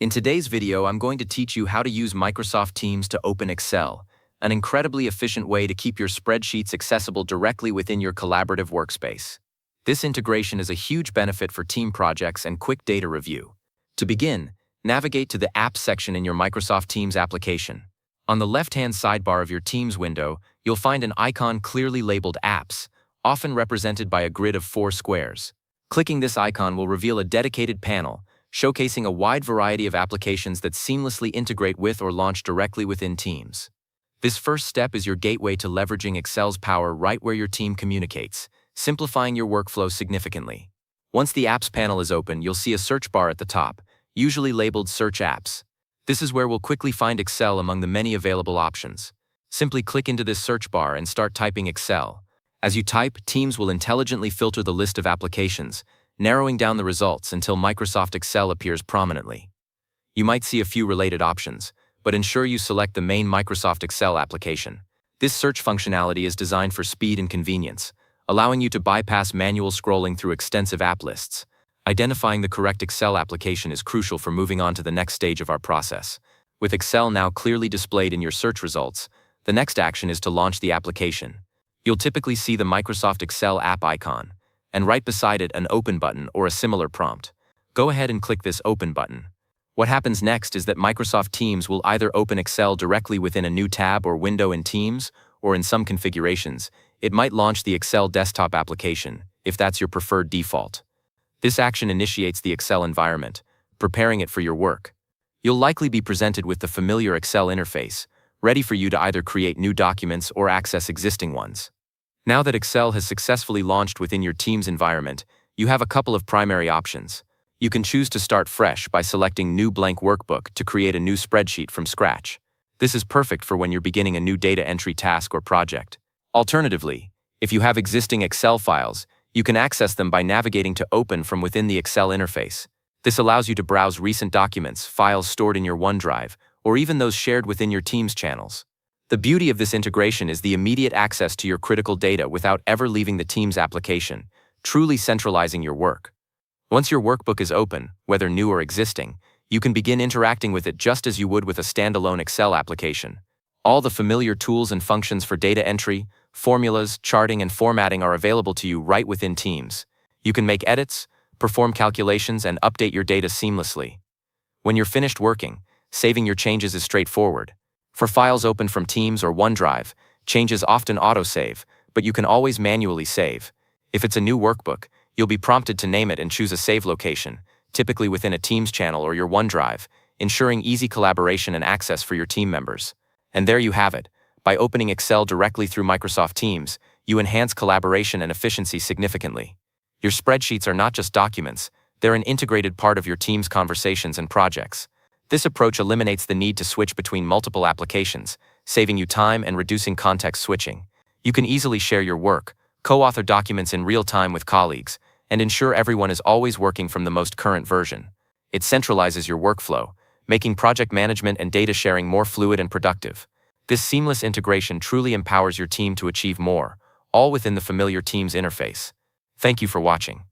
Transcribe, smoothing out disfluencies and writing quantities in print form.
In today's video, I'm going to teach you how to use Microsoft Teams to open Excel, an incredibly efficient way to keep your spreadsheets accessible directly within your collaborative workspace. This integration is a huge benefit for team projects and quick data review. To begin, navigate to the Apps section in your Microsoft Teams application. On the left-hand sidebar of your Teams window, you'll find an icon clearly labeled Apps, often represented by a grid of 4 squares. Clicking this icon will reveal a dedicated panel, showcasing a wide variety of applications that seamlessly integrate with or launch directly within Teams. This first step is your gateway to leveraging Excel's power right where your team communicates, simplifying your workflow significantly. Once the Apps panel is open, you'll see a search bar at the top, usually labeled Search Apps. This is where we'll quickly find Excel among the many available options. Simply click into this search bar and start typing Excel. As you type, Teams will intelligently filter the list of applications, narrowing down the results until Microsoft Excel appears prominently. You might see a few related options, but ensure you select the main Microsoft Excel application. This search functionality is designed for speed and convenience, allowing you to bypass manual scrolling through extensive app lists. Identifying the correct Excel application is crucial for moving on to the next stage of our process. With Excel now clearly displayed in your search results, the next action is to launch the application. You'll typically see the Microsoft Excel app icon, and right beside it an Open button or a similar prompt. Go ahead and click this Open button. What happens next is that Microsoft Teams will either open Excel directly within a new tab or window in Teams, or in some configurations, it might launch the Excel desktop application, if that's your preferred default. This action initiates the Excel environment, preparing it for your work. You'll likely be presented with the familiar Excel interface, ready for you to either create new documents or access existing ones. Now that Excel has successfully launched within your Teams environment, you have a couple of primary options. You can choose to start fresh by selecting New Blank Workbook to create a new spreadsheet from scratch. This is perfect for when you're beginning a new data entry task or project. Alternatively, if you have existing Excel files, you can access them by navigating to Open from within the Excel interface. This allows you to browse recent documents, files stored in your OneDrive, or even those shared within your Teams channels. The beauty of this integration is the immediate access to your critical data without ever leaving the Teams application, truly centralizing your work. Once your workbook is open, whether new or existing, you can begin interacting with it just as you would with a standalone Excel application. All the familiar tools and functions for data entry, formulas, charting, and formatting are available to you right within Teams. You can make edits, perform calculations, and update your data seamlessly. When you're finished working, saving your changes is straightforward. For files open from Teams or OneDrive, changes often autosave, but you can always manually save. If it's a new workbook, you'll be prompted to name it and choose a save location, typically within a Teams channel or your OneDrive, ensuring easy collaboration and access for your team members. And there you have it. By opening Excel directly through Microsoft Teams, you enhance collaboration and efficiency significantly. Your spreadsheets are not just documents, they're an integrated part of your team's conversations and projects. This approach eliminates the need to switch between multiple applications, saving you time and reducing context switching. You can easily share your work, co-author documents in real time with colleagues, and ensure everyone is always working from the most current version. It centralizes your workflow, making project management and data sharing more fluid and productive. This seamless integration truly empowers your team to achieve more, all within the familiar Teams interface. Thank you for watching.